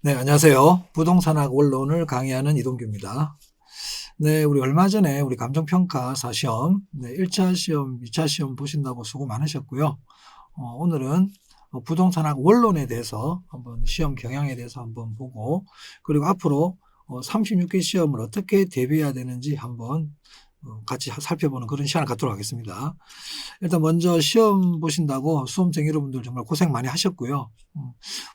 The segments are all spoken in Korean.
네, 안녕하세요. 부동산학 원론을 강의하는 이동규입니다. 네, 우리 얼마 전에 우리 감정평가사 시험, 1차 시험, 2차 시험 보신다고 수고 많으셨고요. 오늘은 부동산학 원론에 대해서 한번 시험 경향에 대해서 한번 보고, 그리고 앞으로 36개 시험을 어떻게 대비해야 되는지 한번 같이 살펴보는 그런 시간을 갖도록 하겠습니다. 일단 먼저 시험 보신다고 수험생 여러분들 정말 고생 많이 하셨고요.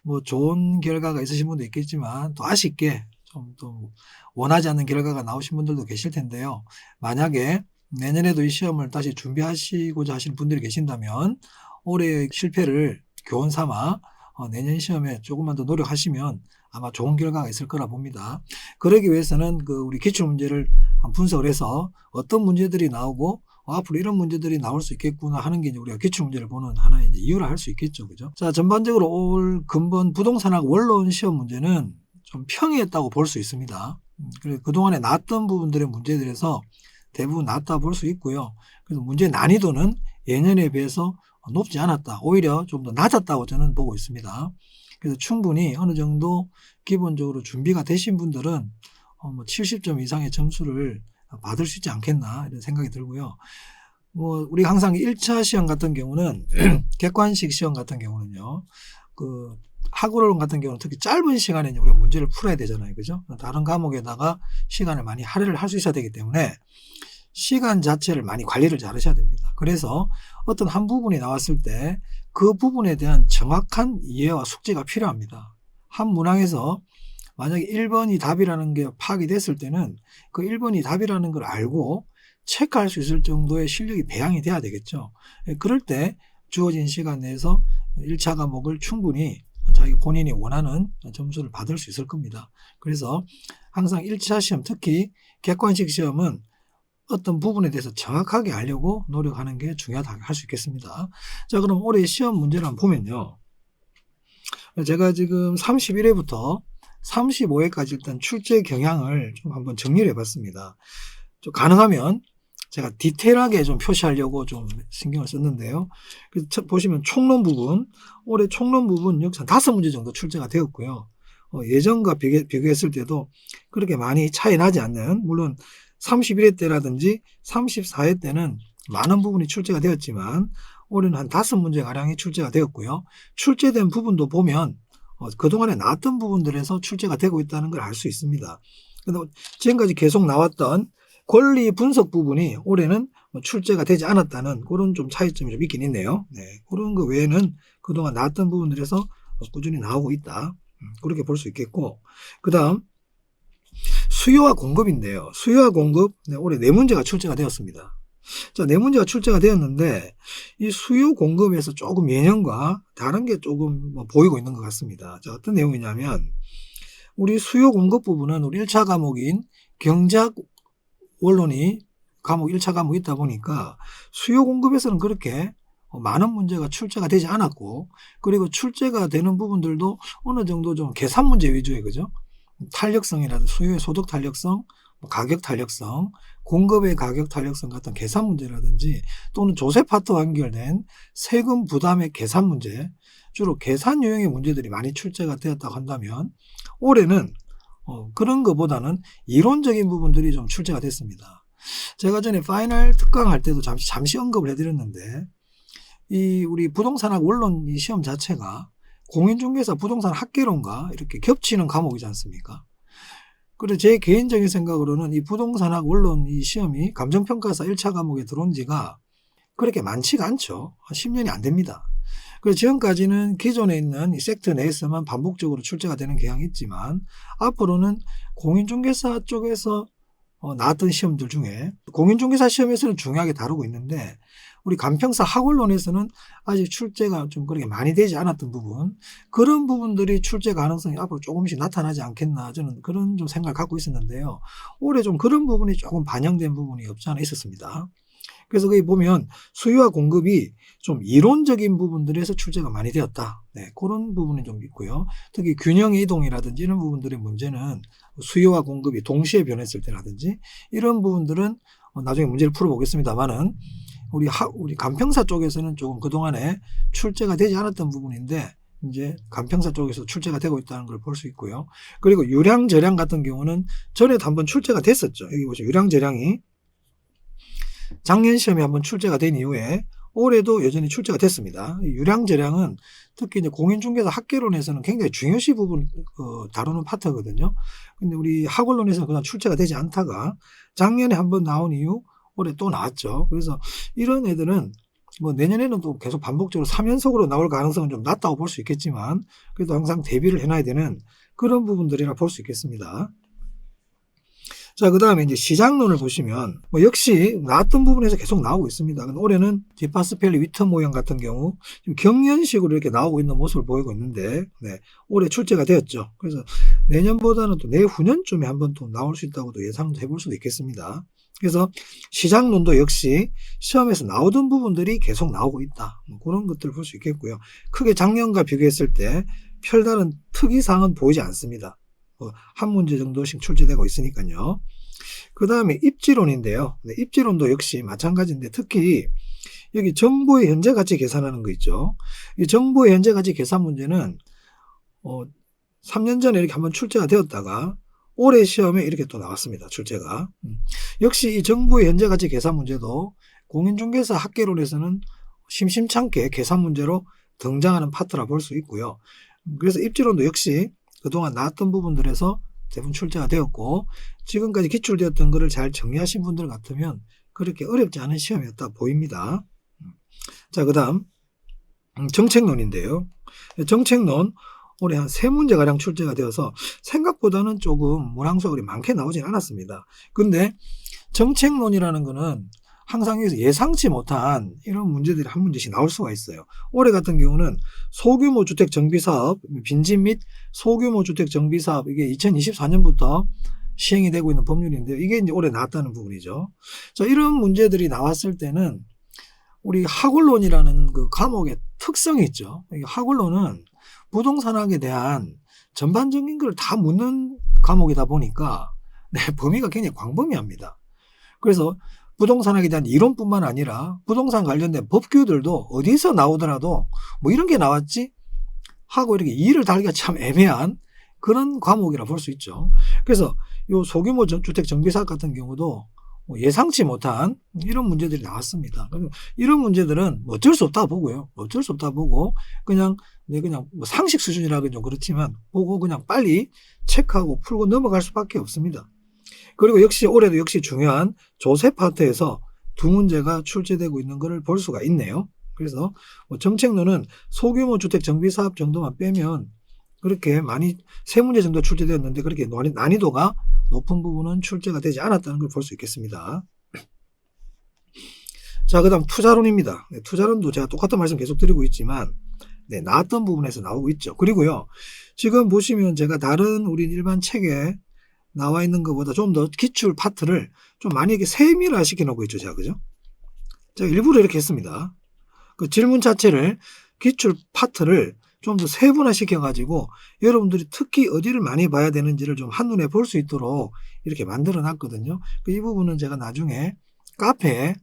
뭐 좋은 결과가 있으신 분도 있겠지만 또 아쉽게 좀 또 원하지 않는 결과가 나오신 분들도 계실 텐데요. 만약에 내년에도 이 시험을 다시 준비하시고자 하시는 분들이 계신다면 올해의 실패를 교훈 삼아 내년 시험에 조금만 더 노력하시면 아마 좋은 결과가 있을 거라 봅니다. 그러기 위해서는 우리 기출문제를 분석을 해서 어떤 문제들이 나오고 앞으로 이런 문제들이 나올 수 있겠구나 하는 게 이제 우리가 기출문제를 보는 하나의 이제 이유라 할 수 있겠죠. 그죠? 자, 전반적으로 올 근본 부동산학 원론 시험 문제는 좀 평이했다고 볼 수 있습니다. 그래서 그동안에 나왔던 부분들의 문제들에서 대부분 나왔다 볼 수 있고요. 그래서 문제 난이도는 예년에 비해서 높지 않았다. 오히려 좀 더 낮았다고 저는 보고 있습니다. 그래서 충분히 어느 정도 기본적으로 준비가 되신 분들은 70점 이상의 점수를 받을 수 있지 않겠나 이런 생각이 들고요. 우리가 항상 1차 시험 같은 경우는 객관식 시험 같은 경우는요. 학원론 같은 경우는 특히 짧은 시간에 우리가 문제를 풀어야 되잖아요. 그죠? 다른 과목에다가 시간을 많이 할애를 할 수 있어야 되기 때문에 시간 자체를 많이 관리를 잘 하셔야 됩니다. 그래서 어떤 한 부분이 나왔을 때 그 부분에 대한 정확한 이해와 숙지가 필요합니다. 한 문항에서 만약에 1번이 답이라는 게 파악이 됐을 때는 그 1번이 답이라는 걸 알고 체크할 수 있을 정도의 실력이 배양이 돼야 되겠죠. 그럴 때 주어진 시간 내에서 1차 과목을 충분히 자기 본인이 원하는 점수를 받을 수 있을 겁니다. 그래서 항상 1차 시험, 특히 객관식 시험은 어떤 부분에 대해서 정확하게 알려고 노력하는 게 중요하다고 할 수 있겠습니다. 자, 그럼 올해 시험 문제를 한번 보면요. 제가 지금 31회부터 35회까지 일단 출제 경향을 좀 한번 정리를 해봤습니다. 좀 가능하면 제가 디테일하게 좀 표시하려고 좀 신경을 썼는데요. 그래서 보시면 총론 부분, 올해 총론 부분 역시 한 5문제 정도 출제가 되었고요. 예전과 비교했을 때도 그렇게 많이 차이 나지 않는, 물론 31회 때라든지 34회 때는 많은 부분이 출제가 되었지만 올해는 한 5문제가량이 출제가 되었고요. 출제된 부분도 보면 그동안에 나왔던 부분들에서 출제가 되고 있다는 걸 알 수 있습니다. 지금까지 계속 나왔던 권리 분석 부분이 올해는 출제가 되지 않았다는 그런 좀 차이점이 좀 있긴 있네요. 네, 그런 거 외에는 그동안 나왔던 부분들에서 꾸준히 나오고 있다. 그렇게 볼 수 있겠고, 그 다음 수요와 공급인데요. 수요와 공급, 올해 4문제가 출제가 되었습니다. 자, 4문제가 출제가 되었는데 이 수요 공급에서 조금 예년과 다른 게 조금 보이고 있는 것 같습니다. 자, 어떤 내용이냐면 우리 수요 공급 부분은 우리 1차 과목인 경제학 원론이 과목 1차 과목이 있다 보니까 수요 공급에서는 그렇게 많은 문제가 출제가 되지 않았고, 그리고 출제가 되는 부분들도 어느 정도 좀 계산 문제 위주의, 그죠? 탄력성이라든지 수요의 소득 탄력성, 가격 탄력성, 공급의 가격 탄력성 같은 계산 문제라든지 또는 조세 파트와 연결된 세금 부담의 계산 문제, 주로 계산 유형의 문제들이 많이 출제가 되었다고 한다면 올해는 그런 것보다는 이론적인 부분들이 좀 출제가 됐습니다. 제가 전에 파이널 특강 할 때도 잠시 언급을 해드렸는데 우리 부동산학 원론 이 시험 자체가 공인중개사 부동산 학개론과 이렇게 겹치는 과목이지 않습니까? 그래서 제 개인적인 생각으로는 이 부동산학 원론 이 시험이 감정평가사 1차 과목에 들어온 지가 그렇게 많지가 않죠. 한 10년이 안 됩니다. 그래서 지금까지는 기존에 있는 이 섹터 내에서만 반복적으로 출제가 되는 경향이 있지만 앞으로는 공인중개사 쪽에서 나왔던 시험들 중에 공인중개사 시험에서는 중요하게 다루고 있는데 우리 감평사 학원론에서는 아직 출제가 좀 그렇게 많이 되지 않았던 부분, 그런 부분들이 출제 가능성이 앞으로 조금씩 나타나지 않겠나 저는 그런 좀 생각을 갖고 있었는데요. 올해 좀 그런 부분이 조금 반영된 부분이 없지 않아 있었습니다. 그래서 거기 보면 수요와 공급이 좀 이론적인 부분들에서 출제가 많이 되었다. 네, 그런 부분이 좀 있고요. 특히 균형 이동이라든지 이런 부분들의 문제는 수요와 공급이 동시에 변했을 때라든지 이런 부분들은 나중에 문제를 풀어보겠습니다만은 우리 감평사 쪽에서는 조금 그동안에 출제가 되지 않았던 부분인데 이제 간평사 쪽에서 출제가 되고 있다는 걸 볼 수 있고요. 그리고 유량저량 같은 경우는 전에도 한번 출제가 됐었죠. 여기 보시면 유량저량이 작년 시험에 한번 출제가 된 이후에 올해도 여전히 출제가 됐습니다. 유량저량은 특히 이제 공인중개사 학계론에서는 굉장히 중요시 부분 다루는 파트거든요. 근데 우리 학원론에서는 그냥 출제가 되지 않다가 작년에 한번 나온 이후 올해 또 나왔죠. 그래서 이런 애들은 뭐 내년에는 또 계속 반복적으로 3연속으로 나올 가능성은 좀 낮다고 볼 수 있겠지만 그래도 항상 대비를 해놔야 되는 그런 부분들이라 볼 수 있겠습니다. 자, 그 다음에 이제 시장론을 보시면 뭐 역시 나왔던 부분에서 계속 나오고 있습니다. 올해는 디파스펠리 위트 모형 같은 경우 경연식으로 이렇게 나오고 있는 모습을 보이고 있는데 올해 출제가 되었죠. 그래서 내년보다는 또 내후년쯤에 한번 또 나올 수 있다고도 예상도 해볼 수도 있겠습니다. 그래서 시장론도 역시 시험에서 나오던 부분들이 계속 나오고 있다. 뭐 그런 것들을 볼 수 있겠고요. 크게 작년과 비교했을 때 별다른 특이사항은 보이지 않습니다. 한 문제 정도씩 출제되고 있으니까요. 그 다음에 입지론인데요. 입지론도 역시 마찬가지인데 특히 여기 정보의 현재 가치 계산하는 거 있죠. 이 정보의 현재 가치 계산 문제는 3년 전에 이렇게 한번 출제가 되었다가 올해 시험에 이렇게 또 나왔습니다. 출제가. 역시 이 정보의 현재 가치 계산 문제도 공인중개사 학계론에서는 심심찮게 계산 문제로 등장하는 파트라 볼 수 있고요. 그래서 입지론도 역시 그동안 나왔던 부분들에서 대부분 출제가 되었고 지금까지 기출되었던 것을 잘 정리하신 분들 같으면 그렇게 어렵지 않은 시험이었다 보입니다. 자, 그 다음 정책론인데요. 정책론 올해 한 3문제가량 출제가 되어서 생각보다는 조금 문항수가 그리 많게 나오진 않았습니다. 근데 정책론이라는 거는 항상 여기서 예상치 못한 이런 문제들이 한 문제씩 나올 수가 있어요. 올해 같은 경우는 소규모 주택 정비사업, 빈집 및 소규모 주택 정비사업 이게 2024년부터 시행이 되고 있는 법률인데요. 이게 이제 올해 나왔다는 부분이죠. 자, 이런 문제들이 나왔을 때는 우리 학원론이라는 그 과목의 특성이 있죠. 학원론은 부동산학에 대한 전반적인 걸 다 묻는 과목이다 보니까 범위가 굉장히 광범위합니다. 그래서 부동산학에 대한 이론뿐만 아니라 부동산 관련된 법규들도 어디서 나오더라도 뭐 이런 게 나왔지? 하고 이렇게 이의를 달기가 참 애매한 그런 과목이라 볼 수 있죠. 그래서 이 소규모 주택 정비사업 같은 경우도 예상치 못한 이런 문제들이 나왔습니다. 이런 문제들은 어쩔 수 없다 보고요. 어쩔 수 없다 보고 그냥 뭐 상식 수준이라긴 좀 그렇지만 보고 그냥 빨리 체크하고 풀고 넘어갈 수밖에 없습니다. 그리고 역시 올해도 역시 중요한 조세 파트에서 2문제가 출제되고 있는 것을 볼 수가 있네요. 그래서 정책론은 소규모 주택 정비사업 정도만 빼면 그렇게 많이 3문제 정도 출제되었는데 그렇게 난이도가 높은 부분은 출제가 되지 않았다는 걸 볼 수 있겠습니다. 자, 그 다음 투자론입니다. 투자론도 제가 똑같은 말씀 계속 드리고 있지만 나왔던 부분에서 나오고 있죠. 그리고요, 지금 보시면 제가 다른 우리 일반 책에 나와 있는 것보다 좀 더 기출 파트를 좀 많이 이렇게 세밀화 시켜 놓고 있죠. 제가, 그죠? 제가 일부러 이렇게 했습니다. 그 질문 자체를 기출 파트를 좀 더 세분화 시켜가지고 여러분들이 특히 어디를 많이 봐야 되는지를 좀 한눈에 볼 수 있도록 이렇게 만들어 놨거든요. 이 부분은 제가 나중에 카페에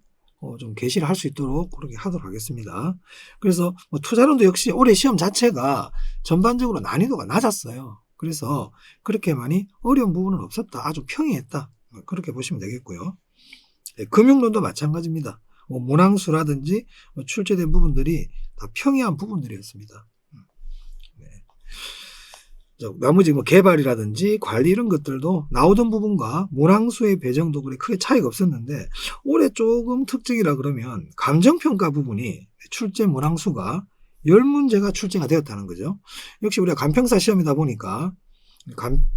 좀 게시를 할 수 있도록 그렇게 하도록 하겠습니다. 그래서 투자론도 역시 올해 시험 자체가 전반적으로 난이도가 낮았어요. 그래서 그렇게 많이 어려운 부분은 없었다. 아주 평이했다. 그렇게 보시면 되겠고요. 금융론도 마찬가지입니다. 문항수라든지 출제된 부분들이 다 평이한 부분들이었습니다. 나머지 개발이라든지 관리 이런 것들도 나오던 부분과 문항수의 배정도 그리 크게 차이가 없었는데 올해 조금 특징이라 그러면 감정평가 부분이 출제 문항수가 10문제가 출제가 되었다는 거죠. 역시 우리가 감평사 시험이다 보니까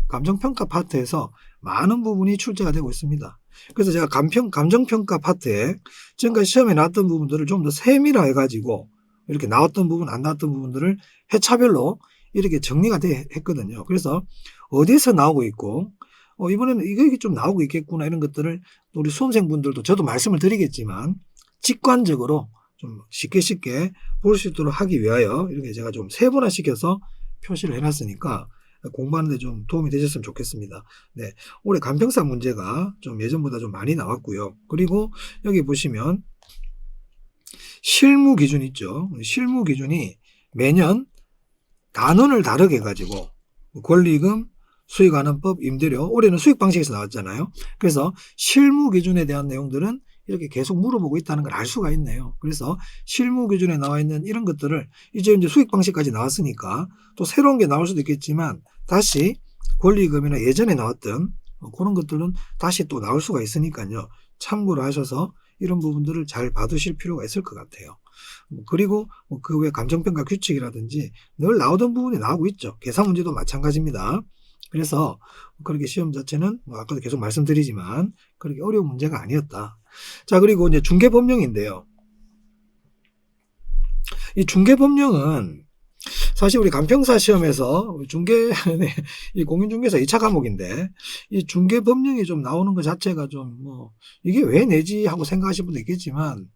감정평가 파트에서 많은 부분이 출제가 되고 있습니다. 그래서 제가 감정평가 파트에 지금까지 시험에 나왔던 부분들을 좀 더 세밀화해가지고 이렇게 나왔던 부분, 안 나왔던 부분들을 회차별로 이렇게 정리가 했거든요. 그래서 어디에서 나오고 있고 이번에는 이게 좀 나오고 있겠구나 이런 것들을 우리 수험생분들도 저도 말씀을 드리겠지만 직관적으로 좀 쉽게 볼 수 있도록 하기 위하여 이렇게 제가 좀 세분화시켜서 표시를 해놨으니까 공부하는데 좀 도움이 되셨으면 좋겠습니다. 올해 감평사 문제가 좀 예전보다 좀 많이 나왔고요. 그리고 여기 보시면 실무 기준 있죠. 실무 기준이 매년 단원을 다르게 해가지고 권리금, 수익환원법, 임대료, 올해는 수익 방식에서 나왔잖아요. 그래서 실무 기준에 대한 내용들은 이렇게 계속 물어보고 있다는 걸 알 수가 있네요. 그래서 실무 기준에 나와 있는 이런 것들을 이제 수익 방식까지 나왔으니까 또 새로운 게 나올 수도 있겠지만 다시 권리금이나 예전에 나왔던 그런 것들은 다시 또 나올 수가 있으니까요. 참고를 하셔서 이런 부분들을 잘 봐두실 필요가 있을 것 같아요. 그리고 그 외 감정평가 규칙이라든지 늘 나오던 부분이 나오고 있죠. 계산 문제도 마찬가지입니다. 그래서 그렇게 시험 자체는 아까도 계속 말씀드리지만 그렇게 어려운 문제가 아니었다. 자, 그리고 이제 중개법령인데요. 이 중개법령은 사실 우리 간평사 시험에서 이 공인중개사 2차 과목인데 이 중개법령이 좀 나오는 것 자체가 좀 이게 왜 내지 하고 생각하시는 분도 있겠지만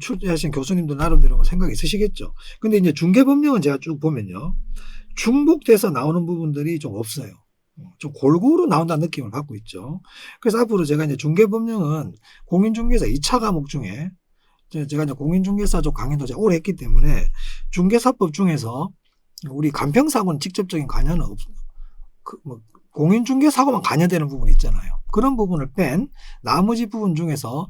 출제하신 교수님들 나름대로 생각이 있으시겠죠. 근데 이제 중개법령은 제가 쭉 보면요. 중복돼서 나오는 부분들이 좀 없어요. 좀 골고루 나온다는 느낌을 받고 있죠. 그래서 앞으로 제가 이제 중개법령은 공인중개사 2차 과목 중에 제가 이제 공인중개사 쪽 강의도 제가 오래 했기 때문에 중개사법 중에서 우리 간평사고는 직접적인 관여는 없어요. 공인중개사고만 관여되는 부분이 있잖아요. 그런 부분을 뺀 나머지 부분 중에서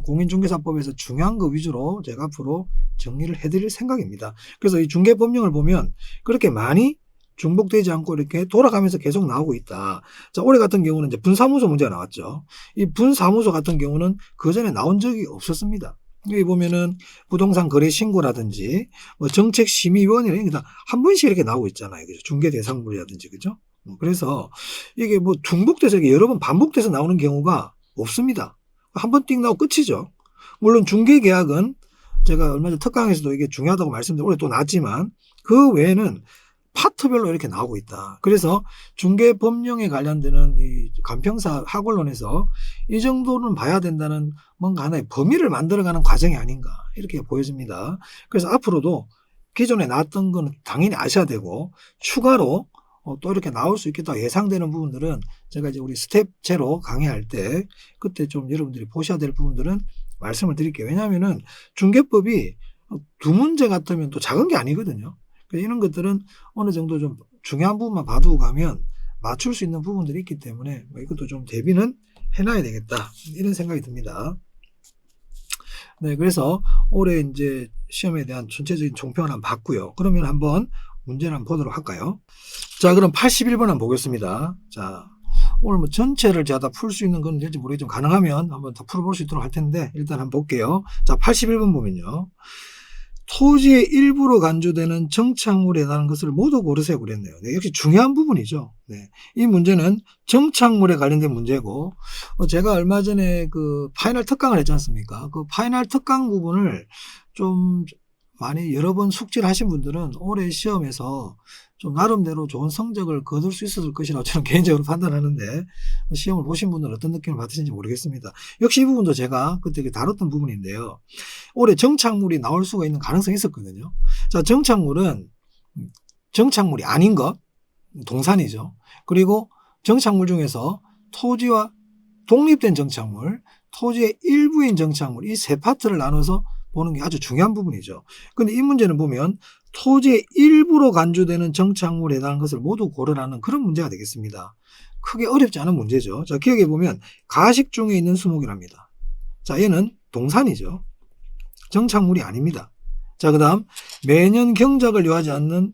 공인중개사법에서 중요한 거 위주로 제가 앞으로 정리를 해드릴 생각입니다. 그래서 이 중개법령을 보면 그렇게 많이 중복되지 않고 이렇게 돌아가면서 계속 나오고 있다. 자, 올해 같은 경우는 이제 분사무소 문제가 나왔죠. 이 분사무소 같은 경우는 그 전에 나온 적이 없었습니다. 여기 보면은 부동산 거래 신고라든지 정책심의위원회는 한 번씩 이렇게 나오고 있잖아요. 그죠? 중개대상물이라든지, 그죠? 그래서 이게 중복돼서 이게 여러 번 반복돼서 나오는 경우가 없습니다. 한 번 띵 나오고 끝이죠. 물론 중개계약은 제가 얼마 전 특강에서도 이게 중요하다고 말씀드리고 올해 또 나왔지만 그 외에는 파트별로 이렇게 나오고 있다. 그래서 중개법령에 관련되는 이 간평사 학원론에서 이 정도는 봐야 된다는 뭔가 하나의 범위를 만들어가는 과정이 아닌가 이렇게 보여집니다. 그래서 앞으로도 기존에 나왔던 건 당연히 아셔야 되고 추가로 또 이렇게 나올 수 있겠다 예상되는 부분들은 제가 이제 우리 스텝제로 강의할 때 그때 좀 여러분들이 보셔야 될 부분들은 말씀을 드릴게요. 왜냐하면은 중개법이 두 문제 같으면 또 작은 게 아니거든요. 이런 것들은 어느 정도 좀 중요한 부분만 봐두고 가면 맞출 수 있는 부분들이 있기 때문에 이것도 좀 대비는 해놔야 되겠다 이런 생각이 듭니다. 네, 그래서 올해 이제 시험에 대한 전체적인 종평을 한번 봤고요. 그러면 한번 문제를 한번 보도록 할까요? 자, 그럼 81번 한번 보겠습니다. 자, 오늘 전체를 제가 다 풀 수 있는 건 될지 모르겠지만 가능하면 한번 다 풀어볼 수 있도록 할 텐데 일단 한번 볼게요. 자, 81번 보면요. 토지의 일부로 간주되는 정착물에 해당하는 것을 모두 고르세요 그랬네요. 네, 역시 중요한 부분이죠. 네, 이 문제는 정착물에 관련된 문제고 제가 얼마 전에 그 파이널 특강을 했지 않습니까? 그 파이널 특강 부분을 좀 많이 여러 번 숙지를 하신 분들은 올해 시험에서 좀 나름대로 좋은 성적을 거둘 수 있었을 것이라고 저는 개인적으로 판단하는데 시험을 보신 분들은 어떤 느낌을 받으신지 모르겠습니다. 역시 이 부분도 제가 그때 다뤘던 부분인데요. 올해 정착물이 나올 수가 있는 가능성이 있었거든요. 자, 정착물은 정착물이 아닌 것, 동산이죠. 그리고 정착물 중에서 토지와 독립된 정착물, 토지의 일부인 정착물 이 세 파트를 나눠서 보는 게 아주 중요한 부분이죠. 근데 이 문제는 보면 토지의 일부로 간주되는 정착물에 해당하는 것을 모두 고르라는 그런 문제가 되겠습니다. 크게 어렵지 않은 문제죠. 자, 기억해 보면 가식 중에 있는 수목이랍니다. 자, 얘는 동산이죠. 정착물이 아닙니다. 자, 그 다음 매년 경작을 요하지 않는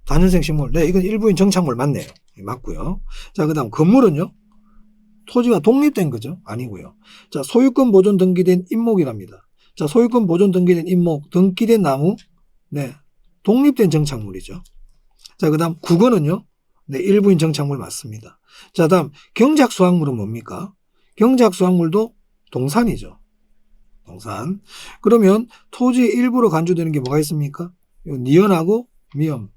단연생 식물. 네, 이건 일부인 정착물 맞네요. 맞고요. 자, 그 다음 건물은요. 토지가 독립된 거죠. 아니고요. 자, 소유권 보존 등기된 임목이랍니다. 자, 소유권 보존 등기된 임목, 등기된 나무, 네, 독립된 정착물이죠. 자, 그 다음 국어는요, 네, 일부인 정착물 맞습니다. 자, 다음 경작수확물은 뭡니까? 경작수확물도 동산이죠. 동산. 그러면 토지의 일부로 간주되는 게 뭐가 있습니까? 니은하고 미음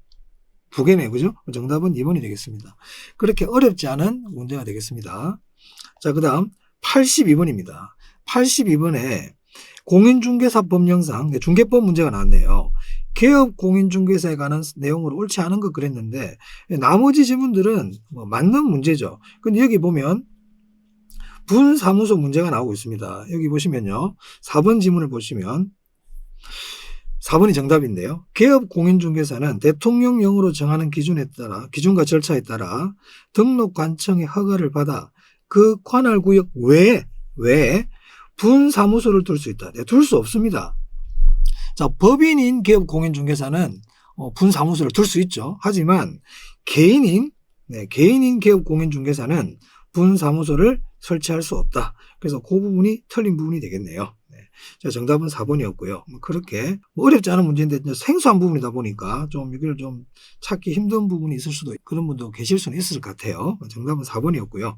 두 개네, 그죠? 정답은 2번이 되겠습니다. 그렇게 어렵지 않은 문제가 되겠습니다. 자, 그 다음 82번입니다. 82번에 공인중개사 법령상 중개법 문제가 나왔네요. 개업 공인중개사에 관한 내용으로 옳지 않은 거 그랬는데 나머지 지문들은 맞는 문제죠. 근데 여기 보면 분사무소 문제가 나오고 있습니다. 여기 보시면요. 4번 지문을 보시면 4번이 정답인데요. 개업 공인중개사는 대통령령으로 정하는 기준과 절차에 따라 등록관청의 허가를 받아 그 관할구역 외에 분사무소를 둘 수 있다. 네, 둘 수 없습니다. 자, 법인인 개업 공인중개사는 분사무소를 둘 수 있죠. 하지만 개인인 개업 공인중개사는 분사무소를 설치할 수 없다. 그래서 그 부분이 틀린 부분이 되겠네요. 네. 자, 정답은 4번이었고요. 그렇게 어렵지 않은 문제인데 생소한 부분이다 보니까 좀 이걸 좀 찾기 힘든 부분이 있을 수도 있고 그런 분도 계실 수는 있을 것 같아요. 정답은 4번이었고요.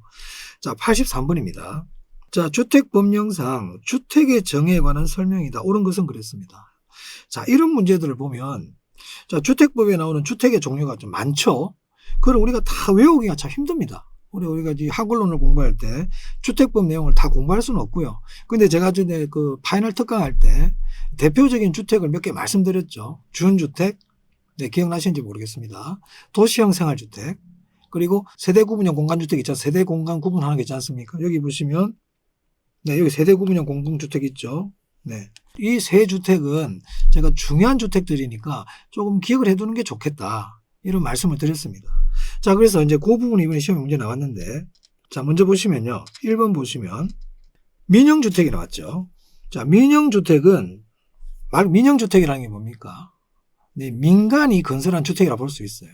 자, 83번입니다. 자, 주택법령상 주택의 정의에 관한 설명이다. 옳은 것은 그랬습니다. 자, 이런 문제들을 보면 자, 주택법에 나오는 주택의 종류가 좀 많죠. 그걸 우리가 다 외우기가 참 힘듭니다. 우리가 학원론을 공부할 때 주택법 내용을 다 공부할 수는 없고요. 근데 제가 전에 그 파이널 특강할 때 대표적인 주택을 몇 개 말씀드렸죠. 준주택, 네, 기억나시는지 모르겠습니다. 도시형 생활주택, 그리고 세대 구분형 공간주택 있잖아요. 세대 공간 구분하는 게 있지 않습니까? 여기 보시면, 네, 여기 세대 구분형 공동주택 있죠. 네. 이 세 주택은 제가 중요한 주택들이니까 조금 기억을 해두는 게 좋겠다. 이런 말씀을 드렸습니다. 자, 그래서 이제 그 부분이 이번에 시험에 문제 나왔는데, 자, 먼저 보시면요. 1번 보시면, 민영주택이 나왔죠. 자, 민영주택이라는 게 뭡니까? 네, 민간이 건설한 주택이라 볼 수 있어요.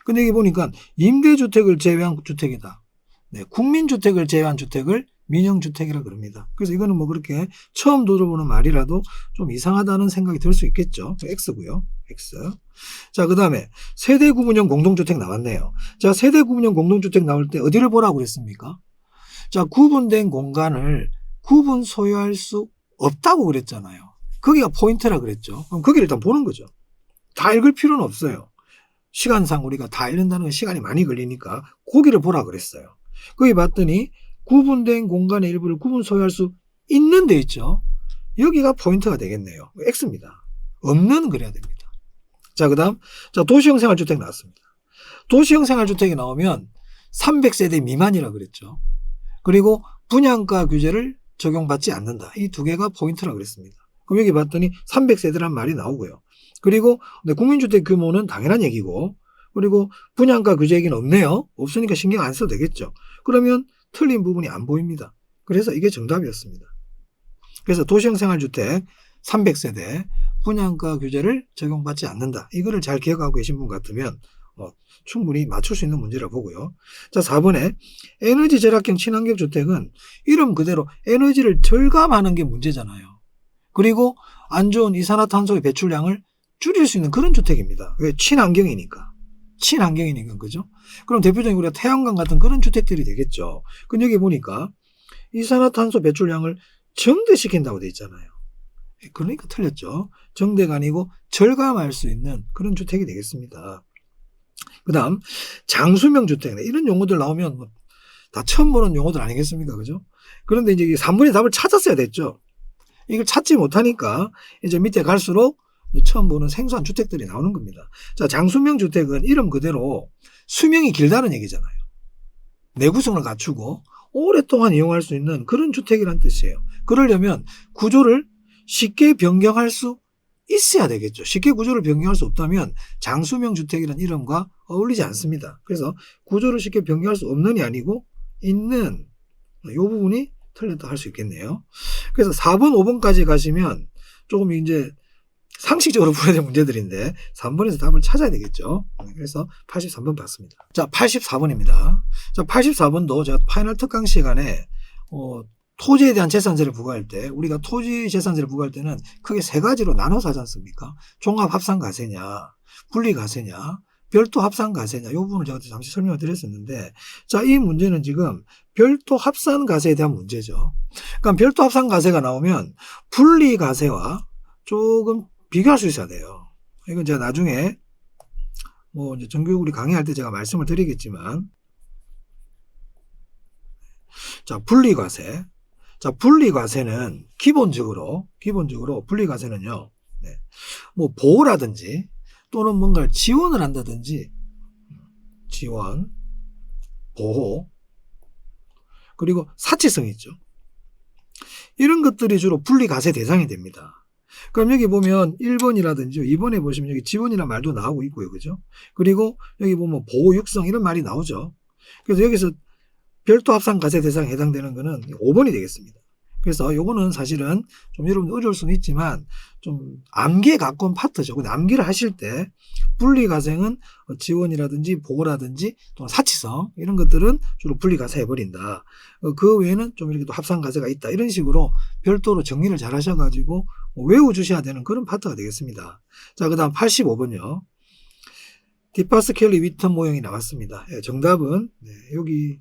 근데 여기 보니까 임대주택을 제외한 주택이다. 네, 국민주택을 제외한 주택을 민영주택이라 그럽니다. 그래서 이거는 뭐 그렇게 처음 들어보는 말이라도 좀 이상하다는 생각이 들 수 있겠죠. X고요. X. 자, 그 다음에 세대구분형 공동주택 나왔네요. 자, 세대구분형 공동주택 나올 때 어디를 보라고 그랬습니까? 자, 구분된 공간을 구분 소유할 수 없다고 그랬잖아요. 거기가 포인트라 그랬죠. 그럼 거기를 일단 보는 거죠. 다 읽을 필요는 없어요. 시간상 우리가 다 읽는다는 건 시간이 많이 걸리니까 거기를 보라 그랬어요. 거기 봤더니 구분된 공간의 일부를 구분 소유할 수 있는 데 있죠. 여기가 포인트가 되겠네요. X입니다. 없는 그래야 됩니다. 자, 그 다음, 자, 도시형 생활주택 나왔습니다. 도시형 생활주택이 나오면 300세대 미만이라 그랬죠. 그리고 분양가 규제를 적용받지 않는다. 이 두 개가 포인트라 그랬습니다. 그럼 여기 봤더니 300세대란 말이 나오고요. 그리고 국민주택 규모는 당연한 얘기고, 그리고 분양가 규제 얘기는 없네요. 없으니까 신경 안 써도 되겠죠. 그러면 틀린 부분이 안 보입니다. 그래서 이게 정답이었습니다. 그래서 도시형 생활주택 300세대 분양가 규제를 적용받지 않는다. 이거를 잘 기억하고 계신 분 같으면 충분히 맞출 수 있는 문제라 보고요. 자, 4번에 에너지 절약형 친환경 주택은 이름 그대로 에너지를 절감하는 게 문제잖아요. 그리고 안 좋은 이산화탄소의 배출량을 줄일 수 있는 그런 주택입니다. 왜? 친환경이니까, 그죠? 그럼 대표적인 우리가 태양광 같은 그런 주택들이 되겠죠. 근데 여기 보니까 이산화탄소 배출량을 정대시킨다고 돼 있잖아요. 그러니까 틀렸죠. 정대가 아니고 절감할 수 있는 그런 주택이 되겠습니다. 그 다음 장수명 주택, 이런 용어들 나오면 다 처음 보는 용어들 아니겠습니까? 그죠? 그런데 이제 3번의 답을 찾았어야 됐죠. 이걸 찾지 못하니까 이제 밑에 갈수록 처음 보는 생소한 주택들이 나오는 겁니다. 자, 장수명 주택은 이름 그대로 수명이 길다는 얘기잖아요. 내구성을 갖추고 오랫동안 이용할 수 있는 그런 주택이란 뜻이에요. 그러려면 구조를 쉽게 변경할 수 있어야 되겠죠. 쉽게 구조를 변경할 수 없다면 장수명 주택이라는 이름과 어울리지 않습니다. 그래서 구조를 쉽게 변경할 수 없는이 아니고 있는, 이 부분이 틀렸다 할 수 있겠네요. 그래서 4번, 5번까지 가시면 조금 이제 상식적으로 풀어야 될 문제들인데 3번에서 답을 찾아야 되겠죠. 그래서 83번 봤습니다. 자, 84번입니다. 자, 84번도 제가 파이널 특강 시간에 토지에 대한 재산세를 부과할 때, 우리가 토지 재산세를 부과할 때는 크게 세 가지로 나눠서 하지 않습니까? 종합합산가세냐, 분리가세냐, 별도 합산가세냐, 이 부분을 제가 잠시 설명을 드렸었는데, 자, 이 문제는 지금 별도 합산가세에 대한 문제죠. 그러니까 별도 합산가세가 나오면 분리가세와 조금 비교할 수 있어야 돼요. 이건 제가 나중에 뭐 이제 정규 우리 강의할 때 제가 말씀을 드리겠지만, 자, 분리과세. 자, 분리과세는 기본적으로 분리과세는요, 네, 뭐 보호라든지 또는 뭔가를 지원을 한다든지, 지원, 보호, 그리고 사치성이 있죠. 이런 것들이 주로 분리과세 대상이 됩니다. 그럼 여기 보면 1번이라든지 2번에 보시면 여기 지원이라는 말도 나오고 있고요. 그죠? 그리고 여기 보면 보호 육성 이런 말이 나오죠. 그래서 여기서 별도 합산 과세 대상에 해당되는 거는 5번이 되겠습니다. 그래서 요거는 사실은 좀 여러분 어려울 수는 있지만 좀 암기에 가까운 파트죠. 근데 암기를 하실 때 분리가생은 지원이라든지 보호라든지 또 사치성 이런 것들은 주로 분리가세 해버린다. 그 외에는 좀 이렇게 또 합산가세가 있다. 이런 식으로 별도로 정리를 잘 하셔가지고 외워주셔야 되는 그런 파트가 되겠습니다. 자, 그 다음 85번요. 디파스켈리 위턴 모형이 나왔습니다. 정답은 여기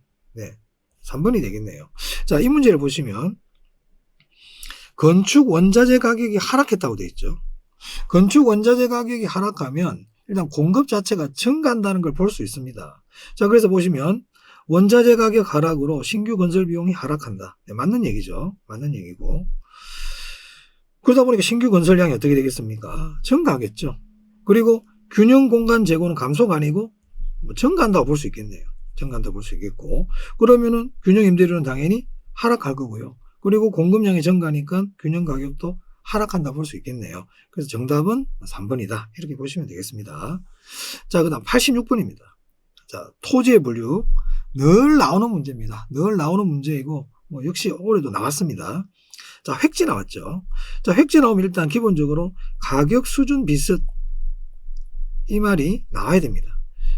3번이 되겠네요. 자, 이 문제를 보시면 건축 원자재 가격이 하락했다고 되어 있죠. 건축 원자재 가격이 하락하면 일단 공급 자체가 증가한다는 걸 볼 수 있습니다. 자, 그래서 보시면 원자재 가격 하락으로 신규 건설 비용이 하락한다. 맞는 얘기죠. 맞는 얘기고. 그러다 보니까 신규 건설량이 어떻게 되겠습니까? 증가하겠죠. 그리고 균형 공간 재고는 감소가 아니고 증가한다고 볼 수 있겠네요. 증가한다고 볼 수 있겠고. 그러면은 균형 임대료는 당연히 하락할 거고요. 그리고 공급량이 증가하니까 균형 가격도 하락한다 볼 수 있겠네요. 그래서 정답은 3번이다. 이렇게 보시면 되겠습니다. 자, 그 다음 86번입니다. 자, 토지의 분류. 늘 나오는 문제입니다. 늘 나오는 문제이고, 역시 올해도 나왔습니다. 자, 획지 나왔죠. 자, 획지 나오면 일단 기본적으로 가격 수준 비슷. 이 말이 나와야 됩니다.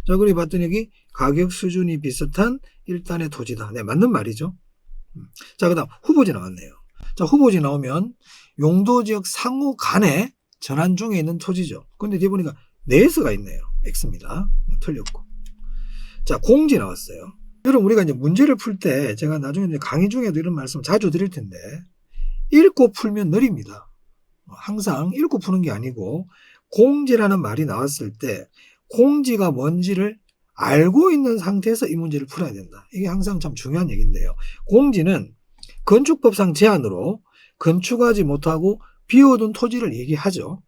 자, 그리고 봤더니 여기 가격 수준이 비슷한 일단의 토지다. 네, 맞는 말이죠. 자, 그 다음 후보지 나왔네요. 자, 후보지 나오면 용도지역 상호 간에 전환 중에 있는 토지죠. 근데 뒤에 보니까 네스가 있네요. X입니다. 틀렸고. 자, 공지 나왔어요. 여러분, 우리가 이제 문제를 풀 때 제가 나중에 이제 강의 중에도 이런 말씀 자주 드릴 텐데 읽고 풀면 느립니다. 항상 읽고 푸는 게 아니고 공지라는 말이 나왔을 때 공지가 뭔지를 알고 있는 상태에서 이 문제를 풀어야 된다. 이게 항상 참 중요한 얘기인데요. 공지는 건축법상 제한으로 건축하지 못하고 비워둔 토지를 얘기하죠.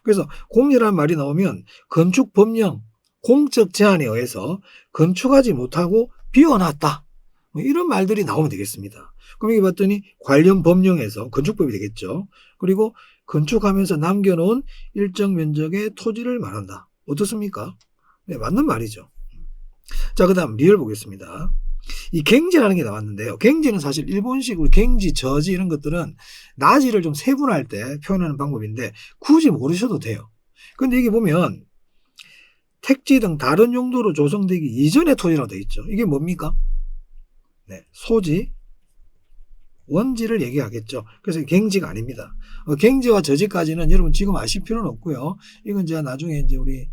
그래서 공지라는 말이 나오면 건축법령 공적 제한에 의해서 건축하지 못하고 비워놨다. 이런 말들이 나오면 되겠습니다. 그럼 여기 봤더니 관련 법령에서 건축법이 되겠죠. 그리고 건축하면서 남겨놓은 일정 면적의 토지를 말한다. 어떻습니까? 네, 맞는 말이죠. 자, 그 다음 리얼 보겠습니다. 이 갱지라는 게 나왔는데요. 갱지는 사실 일본식으로 갱지, 저지 이런 것들은 나지를 좀 세분할 때 표현하는 방법인데 굳이 모르셔도 돼요. 근데 여기 보면 택지 등 다른 용도로 조성되기 이전의 토지라고 되어 있죠. 이게 뭡니까? 네, 소지, 원지를 얘기하겠죠. 그래서 갱지가 아닙니다. 갱지와 저지까지는 여러분 지금 아실 필요는 없고요. 이건 제가 나중에 이제 우리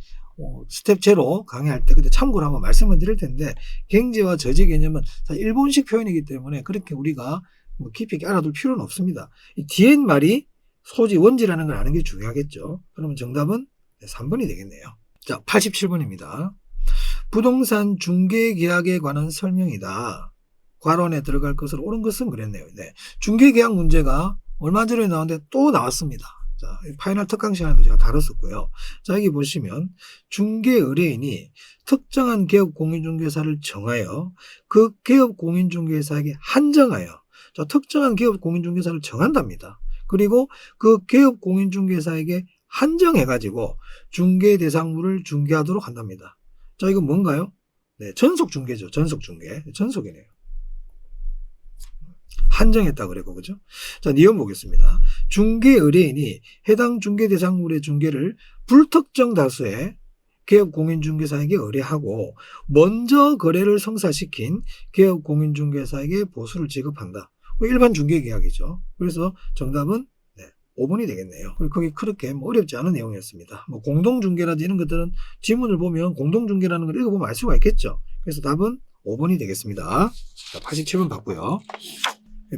스텝 제로 강의할 때 그때 참고로 한번 말씀을 드릴 텐데 갱지와 저지 개념은 사실 일본식 표현이기 때문에 그렇게 우리가 깊이 알아둘 필요는 없습니다. 이 뒤에 말이 소지 원지라는 걸 아는 게 중요하겠죠. 그러면 정답은 3번이 되겠네요. 자, 87번입니다. 부동산 중개계약에 관한 설명이다. 괄호안에 들어갈 것으로 옳은 것은 그랬네요. 네. 중개계약 문제가 얼마 전에 나왔는데 또 나왔습니다. 자, 파이널 특강 시간에도 제가 다뤘었고요. 자, 여기 보시면 중개 의뢰인이 특정한 개업 공인중개사를 정하여 그 개업 공인중개사에게 한정하여 자, 특정한 개업 공인중개사를 정한답니다. 그리고 그 개업 공인중개사에게 한정해가지고 중개 대상물을 중개하도록 한답니다. 자, 이건 뭔가요? 네, 전속중개죠. 전속중개. 전속이네요. 한정했다 그랬고, 그죠? 자, 니은 보겠습니다. 중개 의뢰인이 해당 중개 대상물의 중개를 불특정 다수의 개업 공인중개사에게 의뢰하고 먼저 거래를 성사시킨 개업 공인중개사에게 보수를 지급한다. 일반 중개계약이죠. 그래서 정답은 5번이 되겠네요. 그리고 거기 그렇게 어렵지 않은 내용이었습니다. 공동중개라든지 이런 것들은 지문을 보면 공동중개라는 걸 읽어보면 알 수가 있겠죠. 그래서 답은 5번이 되겠습니다. 자, 87번 봤고요.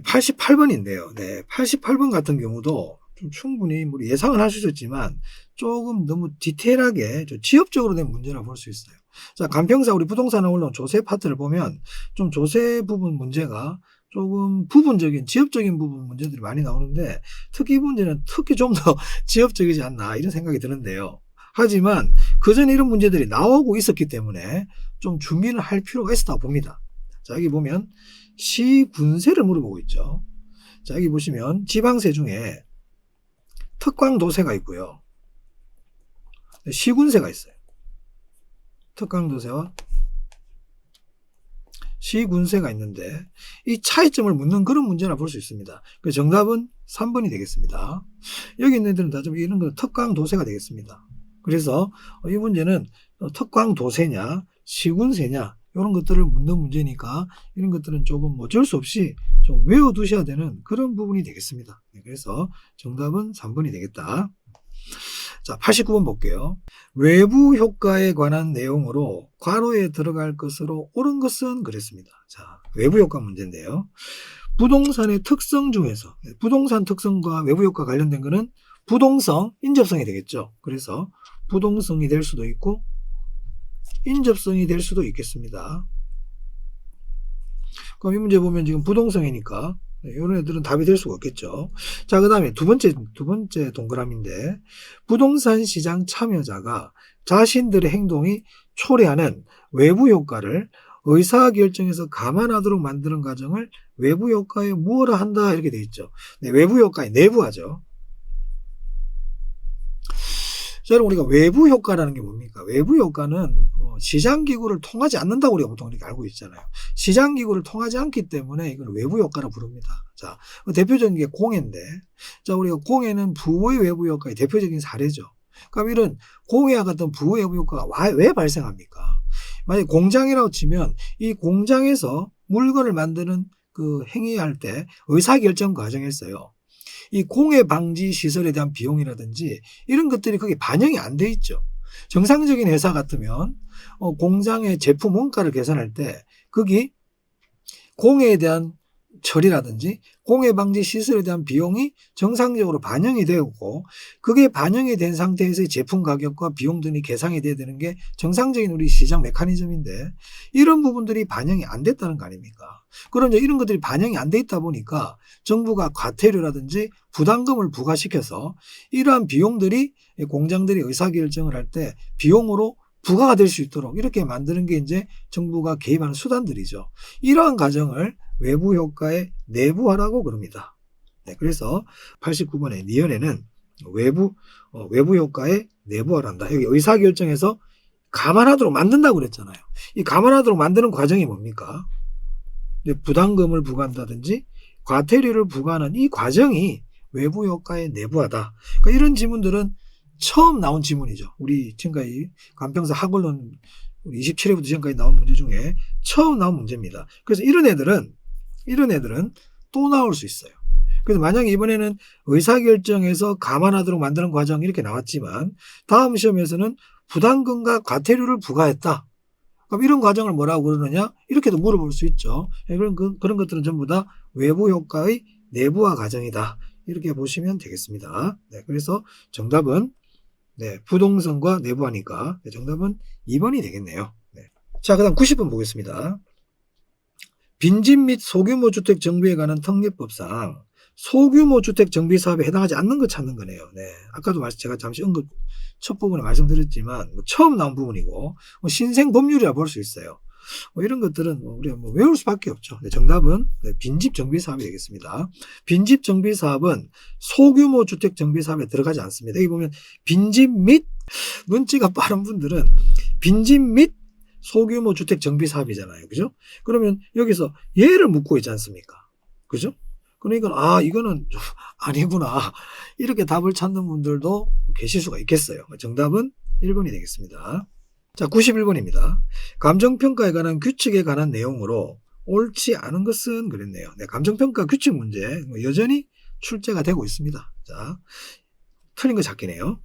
88번인데요. 네, 88번 같은 경우도 좀 충분히 예상을 할 수 있었지만 조금 너무 디테일하게 좀 지엽적으로 된 문제라고 볼 수 있어요. 자, 간평사 우리 부동산에 올라온 조세 파트를 보면 좀 조세 부분 문제가 조금 부분적인 지엽적인 부분 문제들이 많이 나오는데 특히 문제는 특히 좀 더 지엽적이지 않나 이런 생각이 드는데요. 하지만 그전에 이런 문제들이 나오고 있었기 때문에 좀 준비를 할 필요가 있었다고 봅니다. 자, 여기 보면 시군세를 물어보고 있죠. 자, 여기 보시면 지방세 중에 특강도세가 있고요. 시군세가 있어요. 특강도세와 시군세가 있는데 이 차이점을 묻는 그런 문제나 볼 수 있습니다. 그 정답은 3번이 되겠습니다. 여기 있는 애들은 다 좀 이런 건 특강도세가 되겠습니다. 그래서 이 문제는 특강도세냐 시군세냐 이런 것들을 묻는 문제니까 이런 것들은 조금 어쩔 수 없이 좀 외워두셔야 되는 그런 부분이 되겠습니다. 그래서 정답은 3번이 되겠다. 자, 89번 볼게요. 외부 효과에 관한 내용으로 괄호에 들어갈 것으로 옳은 것은 그랬습니다. 자, 외부 효과 문제인데요. 부동산의 특성 중에서 부동산 특성과 외부 효과 관련된 것은 부동성, 인접성이 되겠죠. 그래서 부동성이 될 수도 있고 인접성이 될 수도 있겠습니다. 그럼 이 문제 보면 지금 부동성이니까 이런 애들은 답이 될 수가 없겠죠. 자, 그 다음에 두 번째 동그라미인데 부동산 시장 참여자가 자신들의 행동이 초래하는 외부 효과를 의사결정에서 감안하도록 만드는 과정을 외부 효과에 뭐라 한다 이렇게 되어 있죠. 네, 외부 효과의 내부하죠. 자, 여러분 우리가 외부 효과라는 게 뭡니까? 외부 효과는 시장기구를 통하지 않는다고 우리가 보통 이렇게 알고 있잖아요. 시장기구를 통하지 않기 때문에 이걸 외부 효과라 부릅니다. 자, 대표적인 게 공해인데, 자, 우리가 공해는 부의 외부 효과의 대표적인 사례죠. 그럼 이런 공해와 같은 부의 외부 효과가 왜 발생합니까? 만약에 공장이라고 치면 이 공장에서 물건을 만드는 그 행위할 때 의사결정 과정에서요. 이 공해 방지 시설에 대한 비용이라든지 이런 것들이 거기 반영이 안 돼 있죠. 정상적인 회사 같으면 공장의 제품 원가를 계산할 때 거기 공해에 대한 처리라든지 공해 방지 시설에 대한 비용이 정상적으로 반영이 되고 그게 반영이 된 상태에서의 제품 가격과 비용 등이 계산이 돼야 되는 게 정상적인 우리 시장 메커니즘인데 이런 부분들이 반영이 안 됐다는 거 아닙니까? 그럼 이제 이런 것들이 반영이 안 돼 있다 보니까 정부가 과태료라든지 부담금을 부과시켜서 이러한 비용들이 공장들이 의사결정을 할 때 비용으로 부과가 될 수 있도록 이렇게 만드는 게 이제 정부가 개입하는 수단들이죠. 이러한 과정을 외부 효과의 내부화라고 그럽니다. 네, 그래서 89번의 니은에는 외부 효과의 내부화란다. 여기 의사결정에서 감안하도록 만든다고 그랬잖아요. 이 감안하도록 만드는 과정이 뭡니까? 부담금을 부과한다든지 과태료를 부과하는 이 과정이 외부 효과의 내부화다. 그러니까 이런 지문들은 처음 나온 지문이죠. 우리 지금까지 간평사 학원론 27회부터 지금까지 나온 문제 중에 처음 나온 문제입니다. 그래서 이런 애들은 또 나올 수 있어요. 그래서 만약에 이번에는 의사결정에서 감안하도록 만드는 과정 이렇게 나왔지만 다음 시험에서는 부담금과 과태료를 부과했다. 그럼 이런 과정을 뭐라고 그러느냐? 이렇게도 물어볼 수 있죠. 그런 것들은 전부 다 외부 효과의 내부화 과정이다. 이렇게 보시면 되겠습니다. 네, 그래서 정답은 부동성과 내부화니까 정답은 2번이 되겠네요. 네. 자, 그 다음 90번 보겠습니다. 빈집 및 소규모 주택 정비에 관한 특례법상 소규모 주택 정비 사업에 해당하지 않는 것 찾는 거네요. 네. 아까도 제가 잠시 첫 부분에 말씀드렸지만 처음 나온 부분이고 신생 법률이라 볼 수 있어요. 이런 것들은 우리가 외울 수밖에 없죠. 네, 정답은 빈집 정비 사업이 되겠습니다. 빈집 정비 사업은 소규모 주택 정비 사업에 들어가지 않습니다. 여기 보면 빈집 및 눈치가 빠른 분들은 빈집 및 소규모 주택 정비 사업이잖아요. 그죠? 그러면 여기서 얘를 묻고 있지 않습니까? 그죠? 그러니까 이거는 아니구나. 이렇게 답을 찾는 분들도 계실 수가 있겠어요. 정답은 1번이 되겠습니다. 자, 91번입니다. 감정평가에 관한 규칙에 관한 내용으로 옳지 않은 것은 그랬네요. 네, 감정평가 규칙 문제 여전히 출제가 되고 있습니다. 자, 틀린 거 찾기네요.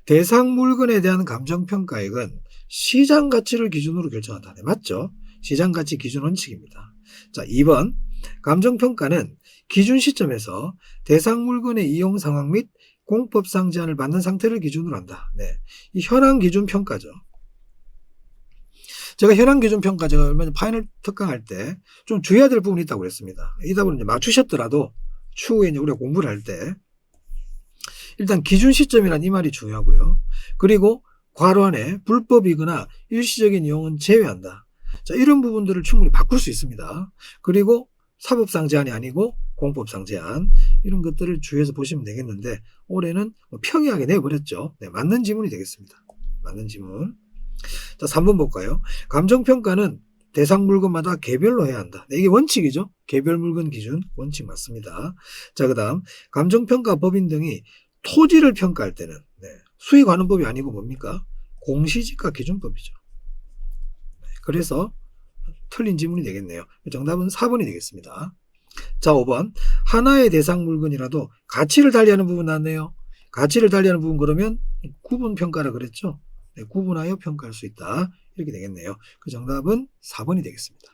대상 물건에 대한 감정평가액은 시장 가치를 기준으로 결정한다. 네, 맞죠? 시장 가치 기준 원칙입니다. 자, 2번. 감정평가는 기준 시점에서 대상 물건의 이용 상황 및 공법상 제한을 받는 상태를 기준으로 한다. 네, 이 현황 기준 평가죠. 제가 현황 기준 평가 제가 얼마 전에 파이널 특강할 때 좀 주의해야 될 부분이 있다고 그랬습니다. 이 답을 이제 맞추셨더라도 추후에 이제 우리가 공부를 할 때 일단 기준 시점이란 이 말이 중요하고요. 그리고 괄호 안에 불법이거나 일시적인 이용은 제외한다. 자, 이런 부분들을 충분히 바꿀 수 있습니다. 그리고 사법상 제한이 아니고 공법상 제한 이런 것들을 주의해서 보시면 되겠는데 올해는 평이하게 내버렸죠. 네, 맞는 지문이 되겠습니다. 맞는 지문. 자, 3번 볼까요? 감정평가는 대상 물건마다 개별로 해야 한다. 네, 이게 원칙이죠. 개별 물건 기준 원칙 맞습니다. 자, 그 다음 감정평가 법인 등이 토지를 평가할 때는 수익환원법이 아니고 뭡니까? 공시지가 기준법이죠. 그래서 틀린 지문이 되겠네요. 정답은 4번이 되겠습니다. 자, 5번 하나의 대상 물건이라도 가치를 달리하는 부분 나왔네요. 가치를 달리하는 부분 그러면 구분평가라 그랬죠. 구분하여 평가할 수 있다. 이렇게 되겠네요. 그 정답은 4번이 되겠습니다.